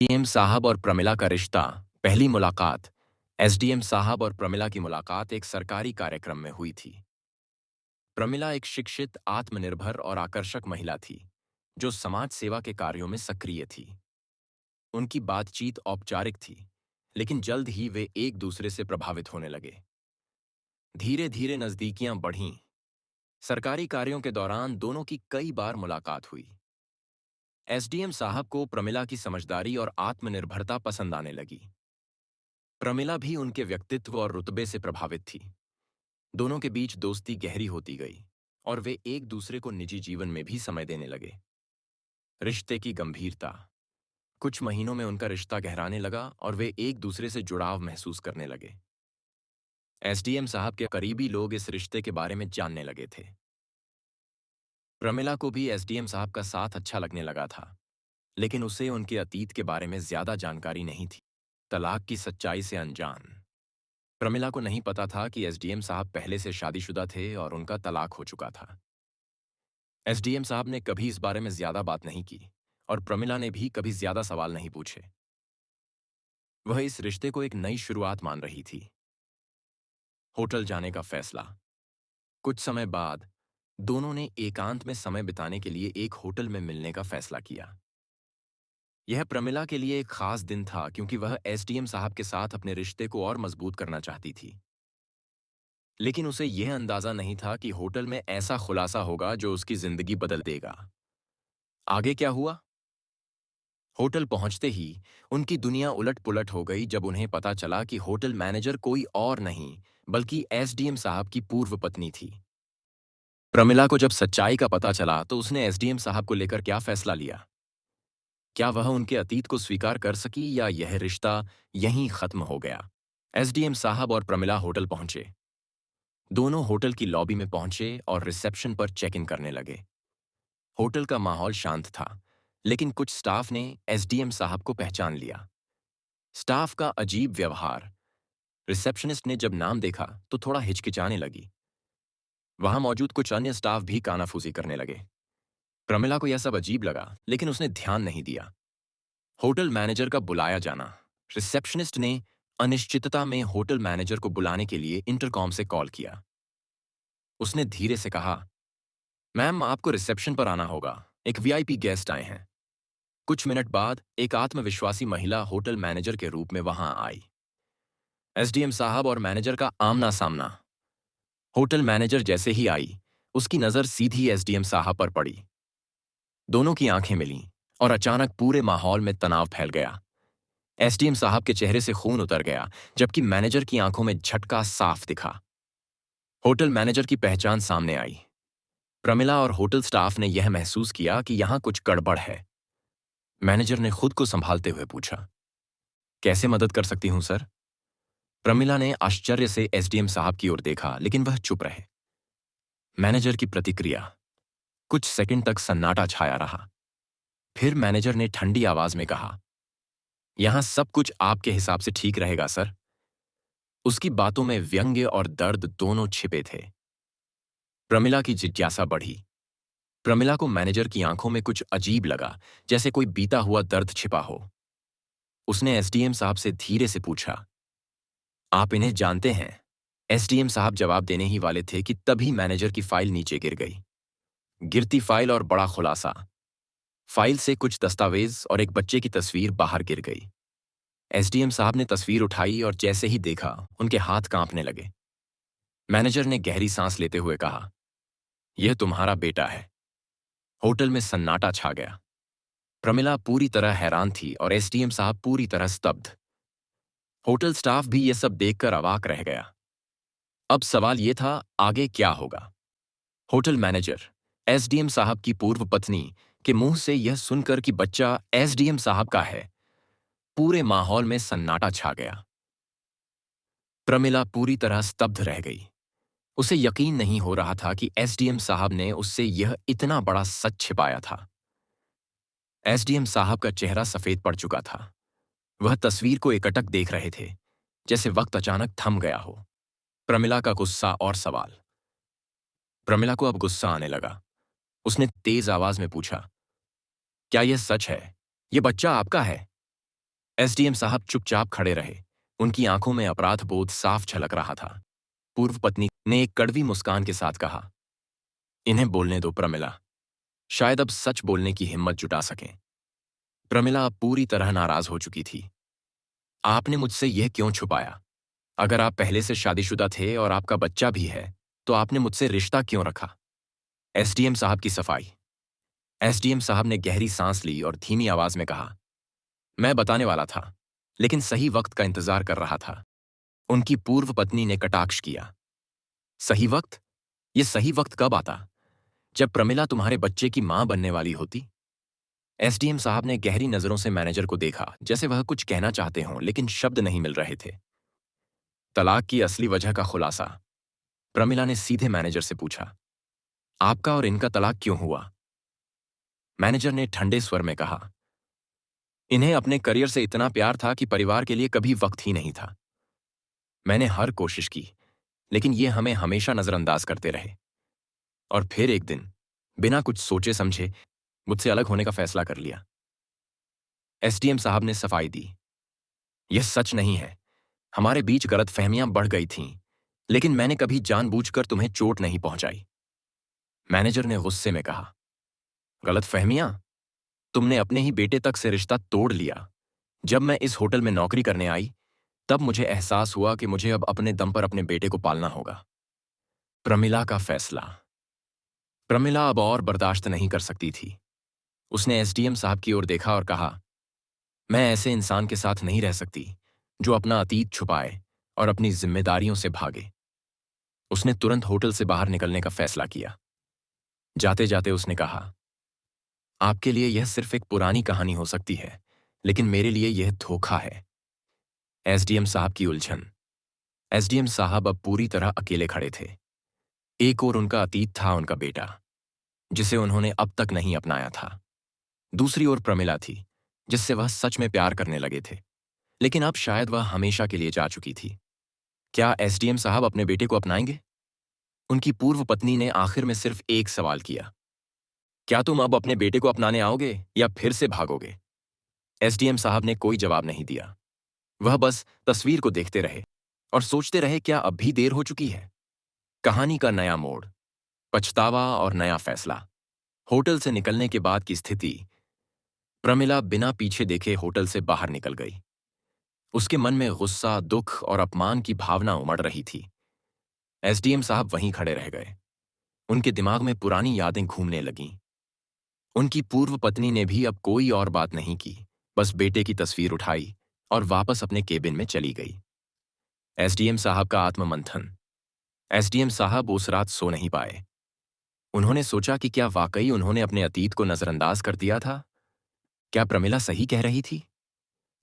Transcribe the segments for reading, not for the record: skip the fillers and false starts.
SDM साहब और प्रमिला का रिश्ता। पहली मुलाकात। एसडीएम साहब और प्रमिला की मुलाकात एक सरकारी कार्यक्रम में हुई थी। प्रमिला एक शिक्षित, आत्मनिर्भर और आकर्षक महिला थी, जो समाज सेवा के कार्यों में सक्रिय थी। उनकी बातचीत औपचारिक थी, लेकिन जल्द ही वे एक दूसरे से प्रभावित होने लगे। धीरे धीरे नजदीकियां बढ़ीं। सरकारी कार्यों के दौरान दोनों की कई बार मुलाकात हुई। एसडीएम साहब को प्रमिला की समझदारी और आत्मनिर्भरता पसंद आने लगी। प्रमिला भी उनके व्यक्तित्व और रुतबे से प्रभावित थी। दोनों के बीच दोस्ती गहरी होती गई और वे एक दूसरे को निजी जीवन में भी समय देने लगे। रिश्ते की गंभीरता। कुछ महीनों में उनका रिश्ता गहराने लगा और वे एक दूसरे से जुड़ाव महसूस करने लगे। एसडीएम साहब के करीबी लोग इस रिश्ते के बारे में जानने लगे थे। प्रमिला को भी एसडीएम साहब का साथ अच्छा लगने लगा था, लेकिन उसे उनके अतीत के बारे में ज्यादा जानकारी नहीं थी। तलाक की सच्चाई से अनजान। प्रमिला को नहीं पता था कि एसडीएम साहब पहले से शादीशुदा थे और उनका तलाक हो चुका था। एसडीएम साहब ने कभी इस बारे में ज्यादा बात नहीं की और प्रमिला ने भी कभी ज्यादा सवाल नहीं पूछे। वह इस रिश्ते को एक नई शुरुआत मान रही थी। होटल जाने का फैसला। कुछ समय बाद दोनों ने एकांत में समय बिताने के लिए एक होटल में मिलने का फैसला किया। यह प्रमिला के लिए एक खास दिन था, क्योंकि वह एसडीएम साहब के साथ अपने रिश्ते को और मजबूत करना चाहती थी। लेकिन उसे यह अंदाजा नहीं था कि होटल में ऐसा खुलासा होगा जो उसकी जिंदगी बदल देगा। आगे क्या हुआ? होटल पहुंचते ही उनकी दुनिया उलट-पुलट हो गई जब उन्हें पता चला कि होटल मैनेजर कोई और नहीं, बल्कि एसडीएम साहब की पूर्व पत्नी थी। प्रमिला को जब सच्चाई का पता चला तो उसने एसडीएम साहब को लेकर क्या फैसला लिया? क्या वह उनके अतीत को स्वीकार कर सकी या यह रिश्ता यहीं खत्म हो गया? एसडीएम साहब और प्रमिला होटल पहुंचे। दोनों होटल की लॉबी में पहुंचे और रिसेप्शन पर चेक इन करने लगे। होटल का माहौल शांत था, लेकिन कुछ स्टाफ ने एसडीएम साहब को पहचान लिया। स्टाफ का अजीब व्यवहार। रिसेप्शनिस्ट ने जब नाम देखा तो थोड़ा हिचकिचाने लगी। वहां मौजूद कुछ अन्य स्टाफ भी कानाफूसी करने लगे। प्रमिला को यह सब अजीब लगा, लेकिन उसने ध्यान नहीं दिया। होटल मैनेजर का बुलाया जाना। रिसेप्शनिस्ट ने अनिश्चितता में होटल मैनेजर को बुलाने के लिए इंटरकॉम से कॉल किया। उसने धीरे से कहा, मैम, आपको रिसेप्शन पर आना होगा, एक वीआईपी गेस्ट आए हैं। कुछ मिनट बाद एक आत्मविश्वासी महिला होटल मैनेजर के रूप में वहां आई। एसडीएम साहब और मैनेजर का आमना सामना। होटल मैनेजर जैसे ही आई, उसकी नजर सीधी एसडीएम साहब पर पड़ी। दोनों की आंखें मिलीं और अचानक पूरे माहौल में तनाव फैल गया। एसडीएम साहब के चेहरे से खून उतर गया, जबकि मैनेजर की आंखों में झटका साफ दिखा। होटल मैनेजर की पहचान सामने आई। प्रमिला और होटल स्टाफ ने यह महसूस किया कि यहां कुछ गड़बड़ है। मैनेजर ने खुद को संभालते हुए पूछा, कैसे मदद कर सकती हूं सर? प्रमिला ने आश्चर्य से एसडीएम साहब की ओर देखा, लेकिन वह चुप रहे। मैनेजर की प्रतिक्रिया। कुछ सेकंड तक सन्नाटा छाया रहा। फिर मैनेजर ने ठंडी आवाज में कहा, यहां सब कुछ आपके हिसाब से ठीक रहेगा सर। उसकी बातों में व्यंग्य और दर्द दोनों छिपे थे। प्रमिला की जिज्ञासा बढ़ी। प्रमिला को मैनेजर की आंखों में कुछ अजीब लगा, जैसे कोई बीता हुआ दर्द छिपा हो। उसने एसडीएम साहब से धीरे से पूछा, आप इन्हें जानते हैं? एसडीएम साहब जवाब देने ही वाले थे कि तभी मैनेजर की फाइल नीचे गिर गई। गिरती फाइल और बड़ा खुलासा। फाइल से कुछ दस्तावेज और एक बच्चे की तस्वीर बाहर गिर गई। एसडीएम साहब ने तस्वीर उठाई और जैसे ही देखा, उनके हाथ कांपने लगे। मैनेजर ने गहरी सांस लेते हुए कहा, यह तुम्हारा बेटा है। होटल में सन्नाटा छा गया। प्रमिला पूरी तरह हैरान थी और एसडीएम साहब पूरी तरह स्तब्ध। होटल स्टाफ भी यह सब देखकर अवाक रह गया। अब सवाल यह था, आगे क्या होगा? होटल मैनेजर, एसडीएम साहब की पूर्व पत्नी, के मुंह से यह सुनकर कि बच्चा एसडीएम साहब का है, पूरे माहौल में सन्नाटा छा गया। प्रमिला पूरी तरह स्तब्ध रह गई। उसे यकीन नहीं हो रहा था कि एसडीएम साहब ने उससे यह इतना बड़ा सच छिपाया था। एसडीएम साहब का चेहरा सफेद पड़ चुका था। वह तस्वीर को एकटक देख रहे थे, जैसे वक्त अचानक थम गया हो। प्रमिला का गुस्सा और सवाल। प्रमिला को अब गुस्सा आने लगा। उसने तेज आवाज में पूछा, क्या यह सच है? यह बच्चा आपका है? एसडीएम साहब चुपचाप खड़े रहे। उनकी आंखों में अपराध बोध साफ झलक रहा था। पूर्व पत्नी ने एक कड़वी मुस्कान के साथ कहा, इन्हें बोलने दो प्रमिला। शायद अब सच बोलने की हिम्मत जुटा सकें। प्रमिला अब पूरी तरह नाराज हो चुकी थी। आपने मुझसे यह क्यों छुपाया? अगर आप पहले से शादीशुदा थे और आपका बच्चा भी है, तो आपने मुझसे रिश्ता क्यों रखा? एसडीएम साहब की सफाई। एसडीएम साहब ने गहरी सांस ली और धीमी आवाज में कहा, मैं बताने वाला था, लेकिन सही वक्त का इंतजार कर रहा था। उनकी पूर्व पत्नी ने कटाक्ष किया। सही वक्त? ये सही वक्त कब आता? जब प्रमिला तुम्हारे बच्चे की मां बनने वाली होती? एसडीएम साहब ने गहरी नजरों से मैनेजर को देखा, जैसे वह कुछ कहना चाहते हों, लेकिन शब्द नहीं मिल रहे थे। तलाक की असली वजह का खुलासा। प्रमिला ने सीधे मैनेजर से पूछा, आपका और इनका तलाक क्यों हुआ? मैनेजर ने ठंडे स्वर में कहा, इन्हें अपने करियर से इतना प्यार था कि परिवार के लिए कभी वक्त ही नहीं था। मैंने हर कोशिश की, लेकिन ये हमें हमेशा नजरअंदाज करते रहे। और फिर एक दिन, बिना कुछ सोचे समझे, मुझसे अलग होने का फैसला कर लिया। एसडीएम साहब ने सफाई दी, यह सच नहीं है। हमारे बीच गलतफहमियां बढ़ गई थीं, लेकिन मैंने कभी जानबूझकर तुम्हें चोट नहीं पहुंचाई। मैनेजर ने गुस्से में कहा, गलतफहमियां? तुमने अपने ही बेटे तक से रिश्ता तोड़ लिया। जब मैं इस होटल में नौकरी करने आई, तब मुझे एहसास हुआ कि मुझे अब अपने दम पर अपने बेटे को पालना होगा। प्रमिला का फैसला। प्रमिला अब और बर्दाश्त नहीं कर सकती थी। उसने एसडीएम साहब की ओर देखा और कहा, मैं ऐसे इंसान के साथ नहीं रह सकती जो अपना अतीत छुपाए और अपनी जिम्मेदारियों से भागे। उसने तुरंत होटल से बाहर निकलने का फैसला किया। जाते जाते उसने कहा, आपके लिए यह सिर्फ एक पुरानी कहानी हो सकती है, लेकिन मेरे लिए यह धोखा है। एसडीएम साहब की उलझन। एसडीएम साहब अब पूरी तरह अकेले खड़े थे। एक ओर उनका अतीत था, उनका बेटा, जिसे उन्होंने अब तक नहीं अपनाया था। दूसरी ओर प्रमिला थी, जिससे वह सच में प्यार करने लगे थे, लेकिन अब शायद वह हमेशा के लिए जा चुकी थी। क्या एसडीएम साहब अपने बेटे को अपनाएंगे? उनकी पूर्व पत्नी ने आखिर में सिर्फ एक सवाल किया, क्या तुम अब अपने बेटे को अपनाने आओगे या फिर से भागोगे? एसडीएम साहब ने कोई जवाब नहीं दिया। वह बस तस्वीर को देखते रहे और सोचते रहे, क्या अब भी देर हो चुकी है? कहानी का नया मोड़, पछतावा और नया फैसला। होटल से निकलने के बाद की स्थिति। प्रमिला बिना पीछे देखे होटल से बाहर निकल गई। उसके मन में गुस्सा, दुख और अपमान की भावना उमड़ रही थी। एसडीएम साहब वहीं खड़े रह गए। उनके दिमाग में पुरानी यादें घूमने लगीं। उनकी पूर्व पत्नी ने भी अब कोई और बात नहीं की, बस बेटे की तस्वीर उठाई और वापस अपने केबिन में चली गई। एसडीएम साहब का आत्ममंथन। एसडीएम साहब उस रात सो नहीं पाए। उन्होंने सोचा कि क्या वाकई उन्होंने अपने अतीत को नजरअंदाज कर दिया था? क्या प्रमिला सही कह रही थी?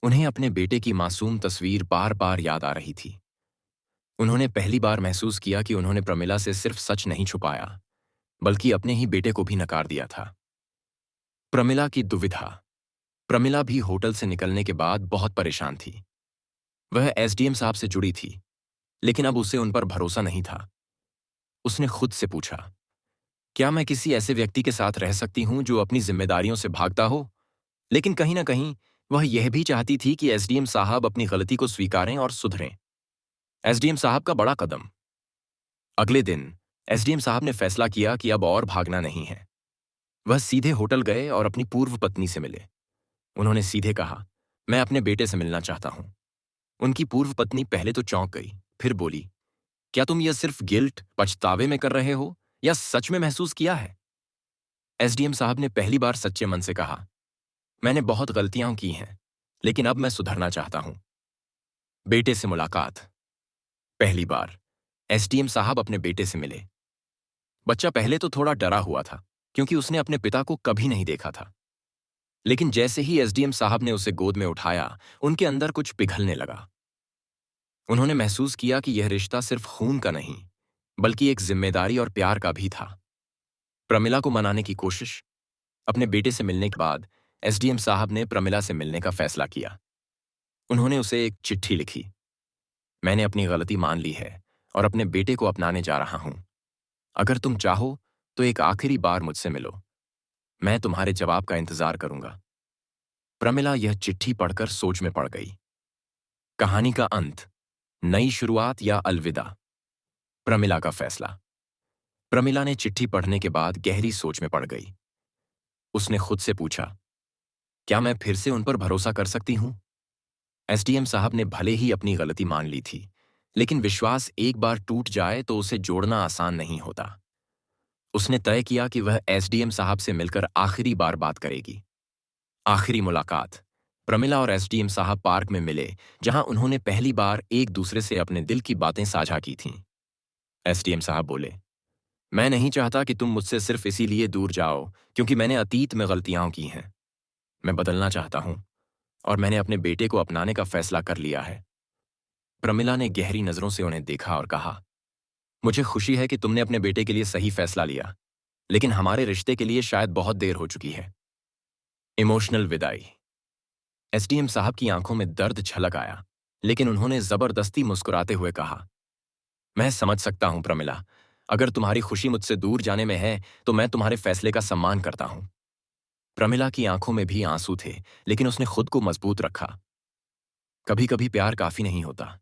उन्हें अपने बेटे की मासूम तस्वीर बार बार याद आ रही थी। उन्होंने पहली बार महसूस किया कि उन्होंने प्रमिला से सिर्फ सच नहीं छुपाया, बल्कि अपने ही बेटे को भी नकार दिया था। प्रमिला की दुविधा। प्रमिला भी होटल से निकलने के बाद बहुत परेशान थी। वह एसडीएम साहब से जुड़ी थी, लेकिन अब उसे उन पर भरोसा नहीं था। उसने खुद से पूछा, क्या मैं किसी ऐसे व्यक्ति के साथ रह सकती हूं जो अपनी जिम्मेदारियों से भागता हो? लेकिन कहीं ना कहीं वह यह भी चाहती थी कि एसडीएम साहब अपनी गलती को स्वीकारें और सुधरें। एसडीएम साहब का बड़ा कदम। अगले दिन एसडीएम साहब ने फैसला किया कि अब और भागना नहीं है। वह सीधे होटल गए और अपनी पूर्व पत्नी से मिले। उन्होंने सीधे कहा, मैं अपने बेटे से मिलना चाहता हूं। उनकी पूर्व पत्नी पहले तो चौंक गई, फिर बोली, क्या तुम यह सिर्फ गिल्ट, पछतावे में कर रहे हो या सच में महसूस किया है? एसडीएम साहब ने पहली बार सच्चे मन से कहा, मैंने बहुत गलतियां की हैं, लेकिन अब मैं सुधरना चाहता हूं। बेटे से मुलाकात। पहली बार एसडीएम साहब अपने बेटे से मिले। बच्चा पहले तो थोड़ा डरा हुआ था, क्योंकि उसने अपने पिता को कभी नहीं देखा था। लेकिन जैसे ही एसडीएम साहब ने उसे गोद में उठाया, उनके अंदर कुछ पिघलने लगा। उन्होंने महसूस किया कि यह रिश्ता सिर्फ खून का नहीं, बल्कि एक जिम्मेदारी और प्यार का भी था। प्रमिला को मनाने की कोशिश। अपने बेटे से मिलने के बाद एसडीएम साहब ने प्रमिला से मिलने का फैसला किया। उन्होंने उसे एक चिट्ठी लिखी, मैंने अपनी गलती मान ली है और अपने बेटे को अपनाने जा रहा हूं। अगर तुम चाहो तो एक आखिरी बार मुझसे मिलो। मैं तुम्हारे जवाब का इंतजार करूंगा। प्रमिला यह चिट्ठी पढ़कर सोच में पड़ गई। कहानी का अंत, नई शुरुआत या अलविदा। प्रमिला का फैसला। प्रमिला ने चिट्ठी पढ़ने के बाद गहरी सोच में पड़ गई। उसने खुद से पूछा, क्या मैं फिर से उन पर भरोसा कर सकती हूं? एसडीएम साहब ने भले ही अपनी गलती मान ली थी, लेकिन विश्वास एक बार टूट जाए तो उसे जोड़ना आसान नहीं होता। उसने तय किया कि वह एसडीएम साहब से मिलकर आखिरी बार बात करेगी। आखिरी मुलाकात। प्रमिला और एसडीएम साहब पार्क में मिले, जहां उन्होंने पहली बार एक दूसरे से अपने दिल की बातें साझा की थीं। एसडीएम साहब बोले, मैं नहीं चाहता कि तुम मुझसे सिर्फ इसीलिए दूर जाओ क्योंकि मैंने अतीत में गलतियां की हैं। मैं बदलना चाहता हूं और मैंने अपने बेटे को अपनाने का फैसला कर लिया है। प्रमिला ने गहरी नजरों से उन्हें देखा और कहा, मुझे खुशी है कि तुमने अपने बेटे के लिए सही फैसला लिया, लेकिन हमारे रिश्ते के लिए शायद बहुत देर हो चुकी है। इमोशनल विदाई। एसडीएम साहब की आंखों में दर्द छलक आया, लेकिन उन्होंने जबरदस्ती मुस्कुराते हुए कहा, मैं समझ सकता हूं प्रमिला, अगर तुम्हारी खुशी मुझसे दूर जाने में है तो मैं तुम्हारे फैसले का सम्मान करता हूं। प्रमिला की आंखों में भी आंसू थे, लेकिन उसने खुद को मजबूत रखा। कभी कभी प्यार काफी नहीं होता,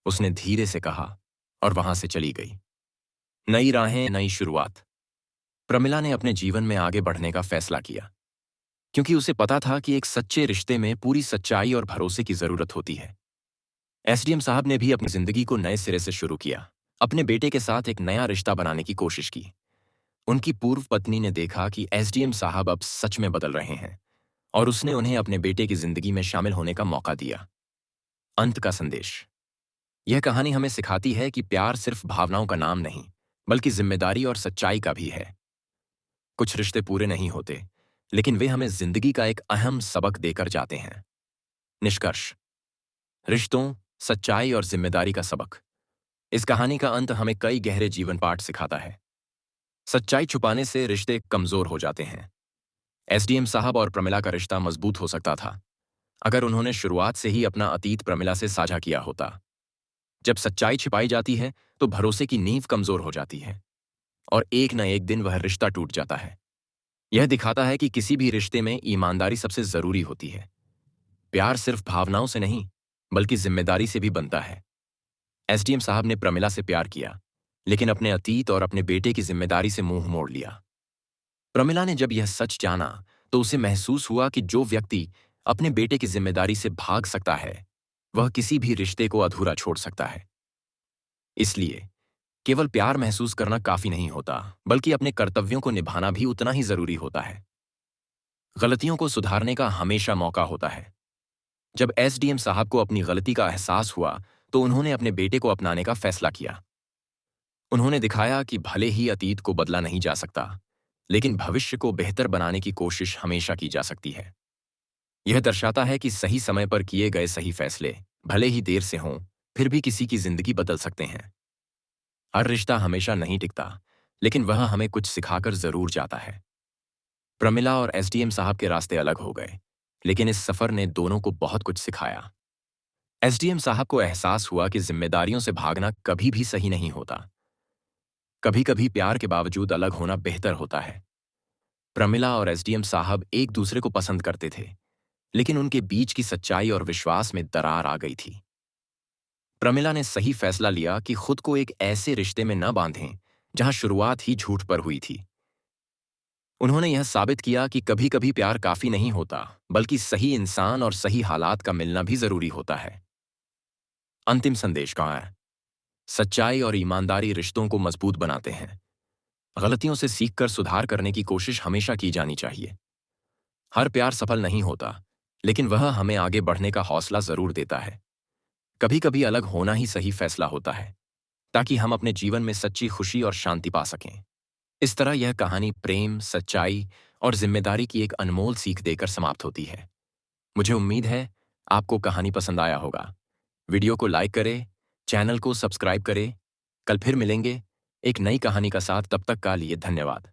उसने धीरे से कहा, और वहां से चली गई। नई राहें, नई शुरुआत। प्रमिला ने अपने जीवन में आगे बढ़ने का फैसला किया, क्योंकि उसे पता था कि एक सच्चे रिश्ते में पूरी सच्चाई और भरोसे की जरूरत होती है। एसडीएम साहब ने भी अपनी जिंदगी को नए सिरे से शुरू किया, अपने बेटे के साथ एक नया रिश्ता बनाने की कोशिश की। उनकी पूर्व पत्नी ने देखा कि एसडीएम साहब अब सच में बदल रहे हैं, और उसने उन्हें अपने बेटे की जिंदगी में शामिल होने का मौका दिया। अंत का संदेश। यह कहानी हमें सिखाती है कि प्यार सिर्फ भावनाओं का नाम नहीं, बल्कि जिम्मेदारी और सच्चाई का भी है। कुछ रिश्ते पूरे नहीं होते, लेकिन वे हमें जिंदगी का एक अहम सबक देकर जाते हैं। निष्कर्ष। रिश्तों, सच्चाई और जिम्मेदारी का सबक। इस कहानी का अंत हमें कई गहरे जीवन पाठ सिखाता है। सच्चाई छुपाने से रिश्ते कमजोर हो जाते हैं। एसडीएम साहब और प्रमिला का रिश्ता मजबूत हो सकता था, अगर उन्होंने शुरुआत से ही अपना अतीत प्रमिला से साझा किया होता। जब सच्चाई छिपाई जाती है तो भरोसे की नींव कमजोर हो जाती है, और एक न एक दिन वह रिश्ता टूट जाता है। यह दिखाता है कि किसी भी रिश्ते में ईमानदारी सबसे जरूरी होती है। प्यार सिर्फ भावनाओं से नहीं, बल्कि जिम्मेदारी से भी बनता है। एसडीएम साहब ने प्रमिला से प्यार किया, लेकिन अपने अतीत और अपने बेटे की जिम्मेदारी से मुंह मोड़ लिया। प्रमिला ने जब यह सच जाना तो उसे महसूस हुआ कि जो व्यक्ति अपने बेटे की जिम्मेदारी से भाग सकता है, वह किसी भी रिश्ते को अधूरा छोड़ सकता है। इसलिए केवल प्यार महसूस करना काफी नहीं होता, बल्कि अपने कर्तव्यों को निभाना भी उतना ही जरूरी होता है। गलतियों को सुधारने का हमेशा मौका होता है। जब एसडीएम साहब को अपनी गलती का एहसास हुआ तो उन्होंने अपने बेटे को अपनाने का फैसला किया। उन्होंने दिखाया कि भले ही अतीत को बदला नहीं जा सकता, लेकिन भविष्य को बेहतर बनाने की कोशिश हमेशा की जा सकती है। यह दर्शाता है कि सही समय पर किए गए सही फैसले, भले ही देर से हों, फिर भी किसी की जिंदगी बदल सकते हैं। हर रिश्ता हमेशा नहीं टिकता, लेकिन वह हमें कुछ सिखाकर जरूर जाता है। प्रमिला और एसडीएम साहब के रास्ते अलग हो गए, लेकिन इस सफर ने दोनों को बहुत कुछ सिखाया। एसडीएम साहब को एहसास हुआ कि जिम्मेदारियों से भागना कभी भी सही नहीं होता। कभी कभी प्यार के बावजूद अलग होना बेहतर होता है। प्रमिला और एसडीएम साहब एक दूसरे को पसंद करते थे, लेकिन उनके बीच की सच्चाई और विश्वास में दरार आ गई थी। प्रमिला ने सही फैसला लिया कि खुद को एक ऐसे रिश्ते में न बांधें जहां शुरुआत ही झूठ पर हुई थी। उन्होंने यह साबित किया कि कभी कभी प्यार काफी नहीं होता, बल्कि सही इंसान और सही हालात का मिलना भी जरूरी होता है। अंतिम संदेश का है, सच्चाई और ईमानदारी रिश्तों को मजबूत बनाते हैं। गलतियों से सीखकर सुधार करने की कोशिश हमेशा की जानी चाहिए। हर प्यार सफल नहीं होता, लेकिन वह हमें आगे बढ़ने का हौसला जरूर देता है। कभी कभी अलग होना ही सही फैसला होता है, ताकि हम अपने जीवन में सच्ची खुशी और शांति पा सकें। इस तरह यह कहानी प्रेम, सच्चाई और जिम्मेदारी की एक अनमोल सीख देकर समाप्त होती है। मुझे उम्मीद है आपको कहानी पसंद आया होगा। वीडियो को लाइक करें, चैनल को सब्सक्राइब करें। कल फिर मिलेंगे एक नई कहानी का साथ। तब तक का लिए धन्यवाद।